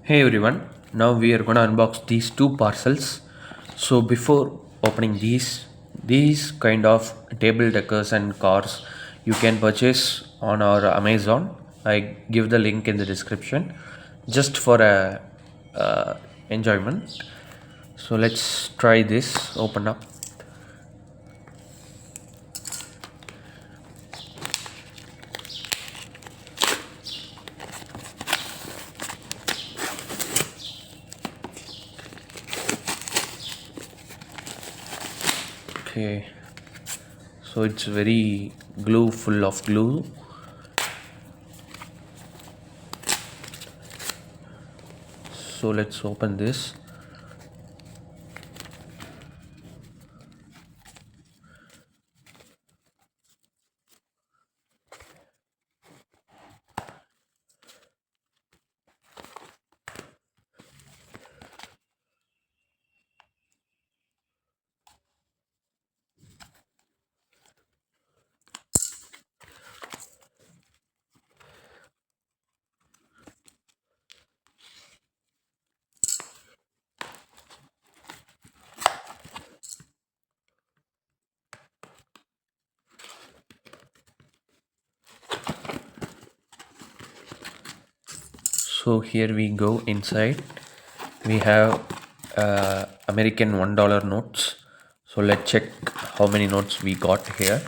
Hey everyone, now we are gonna unbox these two parcels. So before opening these kind of table deckers and cars you can purchase on our Amazon. I give the link in the description just for a enjoyment. So let's try this. Open up. Okay, so it's very glue, full of glue. So let's open this. So here we go. Inside we have American $1 notes. So let's check how many notes we got here.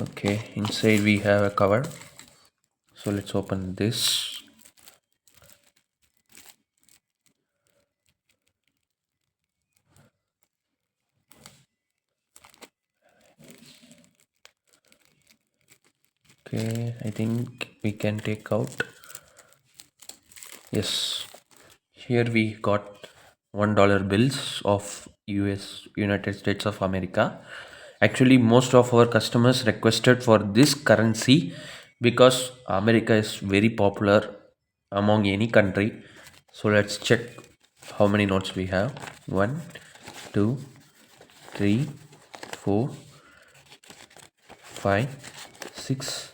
Okay, inside we have a cover. So let's open this. Okay, I think we can take out. Yes, here we got $1 bills of United States of America. Actually, most of our customers requested for this currency because America is very popular among any country. So let's check how many notes we have. 1, 2, 3, 4, 5, 6,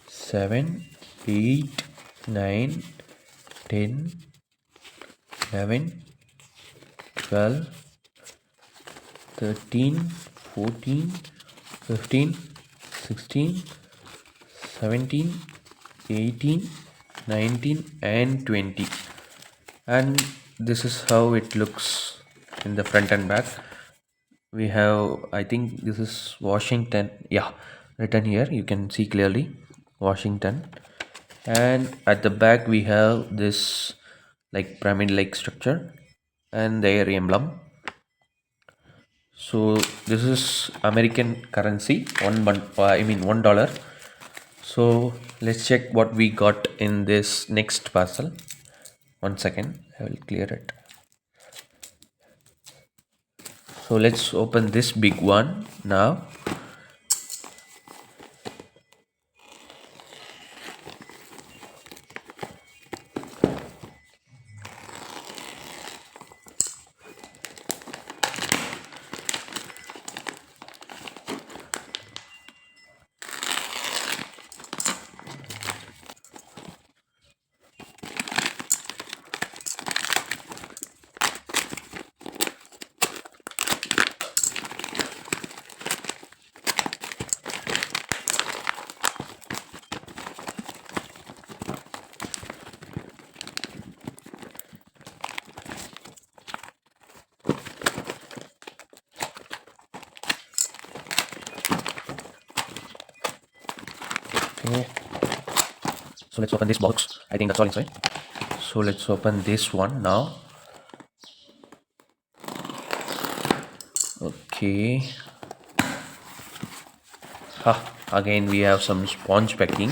7, 8, 9, 10, 11, 12, 13, 14, 15, 16, 17, 18, 19 and 20. And this is how it looks in the front and back. We have, I think this is Washington. Yeah, written here. You can see clearly Washington. And at the back we have this like pyramid like structure and their emblem. So this is American currency, $1. So let's check what we got in this next parcel. 1 second, I will clear it. So let's open this big one now. Okay, so let's open this box. I think that's all inside. So let's open this one now. Okay. Again we have some sponge packing.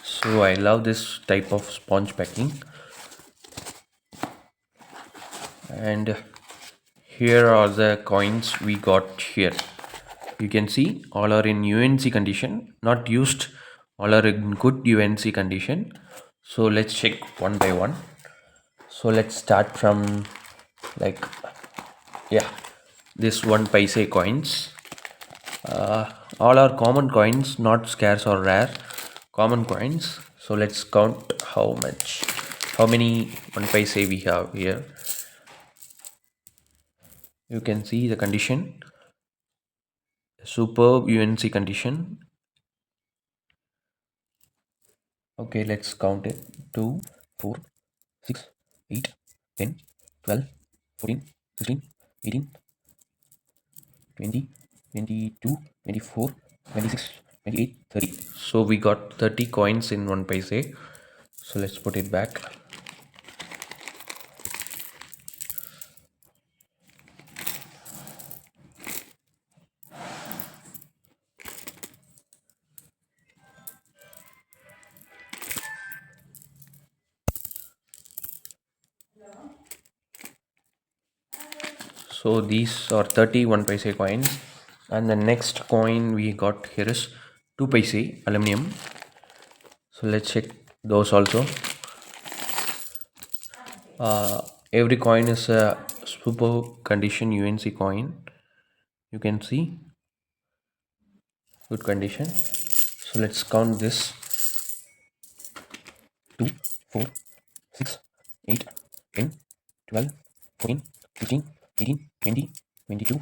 So I love this type of sponge packing. And here are the coins we got here. You can see all are in UNC condition, not used All are in good UNC condition. So let's check one by one. So let's start from, like, yeah, this 1 paise coins. All are common coins, not scarce or rare. Common coins. So let's count how many 1 paise we have here. You can see the condition. Superb UNC condition. Okay, let's count it. 2, 4, 6, 8, 10, 12, 14, 16, 18, 20, 22, 24, 26, 28, 30. So we got 30 coins in 1 paise. So let's put it back. So these are 30 1 paise coins, and the next coin we got here is 2 paise aluminum. So let's check those also. Every coin is a super condition UNC coin. You can see good condition. So let's count this. 2, 4, 6, 8, 10, 12, 14, 15, 18, 20, 22,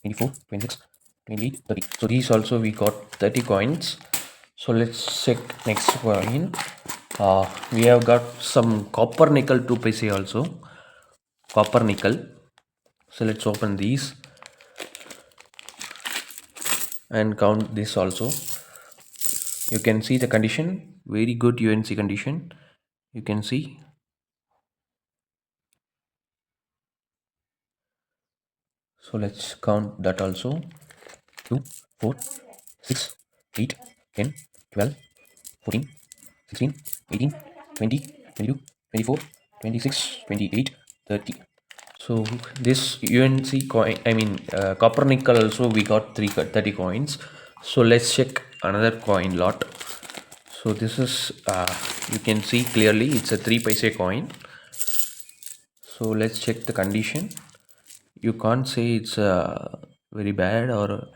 24, 26, 28, 30. So these also we got 30 coins. So let's check next coin. We have got some copper nickel 2 paise also. Copper nickel. So let's open these and count this also. You can see the condition, very good UNC condition. You can see. So let's count that also. 2, 4, 6, 8, 10, 12, 14, 16, 18, 20, 22, 24, 26, 28, 30. So this UNC coin, copper nickel also we got 30 coins. So let's check another coin lot. So this is, you can see clearly it's a 3 paise coin. So let's check the condition. You can't say it's very bad or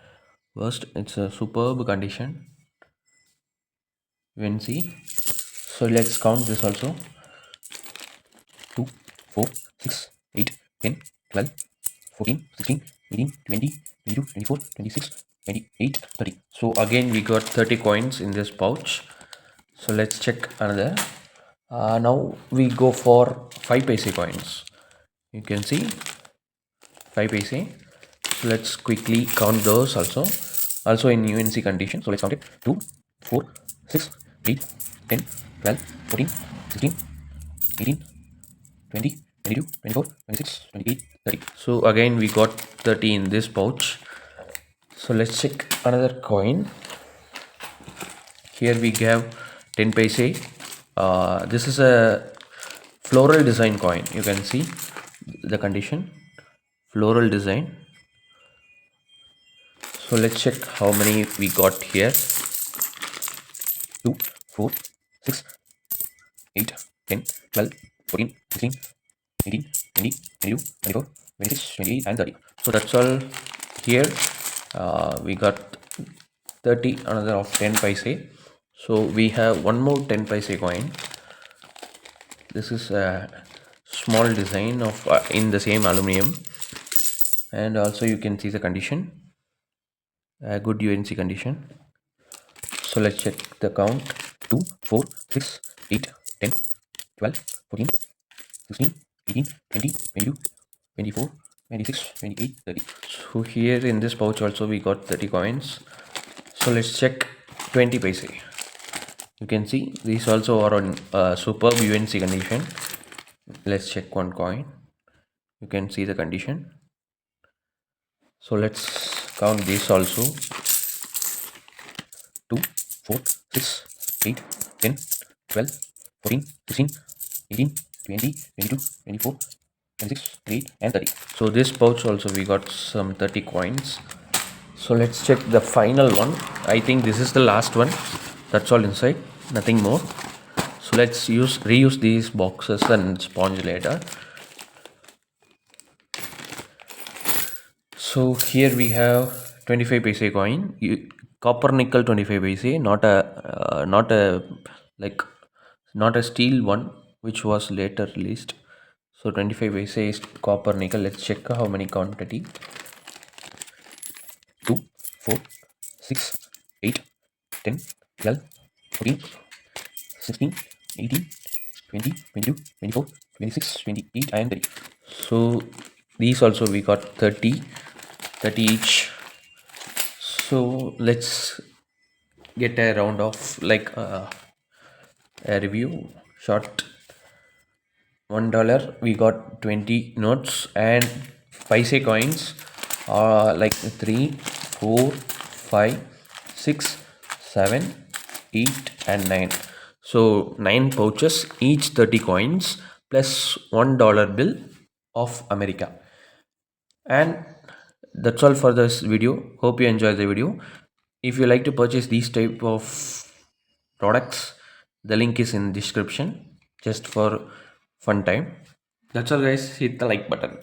worst. It's a superb condition. You can see. So let's count this also. 2, 4, 6, 8, 10, 12, 14, 16, 18, 20, 22, 24, 26, 28, 30. So again we got 30 coins in this pouch. So let's check another. Now we go for 5 paise coins. You can see 5 paise. So let's quickly count those also in UNC condition. So let's count it. 2, 4, 6, 8, 10, 12, 14, 16, 18, 20, 22, 24, 26, 28, 30. So again we got 30 in this pouch. So let's check another coin. Here we have 10 paise. This is a floral design coin. You can see the condition, floral design. So let's check how many we got here. 2, 4, 6, 8, 10, 12, 14, 16, 18, 20, 22, 24, 26, 28, and 30. So that's all here. We got 30, another of 10 paise. So we have one more 10 paise coin. This is a small design of in the same aluminum, and also you can see the condition, a good UNC condition. So let's check the count. 2, 4, 6, 8, 10, 12, 14, 16, 18, 20, 22, 24, 26, 28, 30. So here in this pouch also we got 30 coins. So let's check 20 paise. You can see these also are on superb UNC condition. Let's check one coin. You can see the condition. So let's count this also. 2, 4, 6, 8, 10, 12, 14, 16, 18, 20, 22, 24, 26, 28, and 30. So this pouch also we got some 30 coins. So let's check the final one. I think this is the last one. That's all inside, nothing more. So let's reuse these boxes and sponge later. So here we have 25 paise coin, copper nickel 25 paise, not a like not a steel one which was later released. So 25 paise is copper nickel. Let's check how many quantity. 2, 4, 6, 8, 10, 12, 14, 16, 18, 20, 22, 24, 26, 28 and 30. So these also we got 30 each. So let's get a round of a review short. $1 we got 20 notes and paise coins like 3, 4, 5, 6, 7, 8 and 9. So 9 pouches, each 30 coins plus $1 bill of America. And that's all for this video. Hope you enjoy the video. If you like to purchase these type of products, the link is in description just for fun time. That's all guys, hit the like button.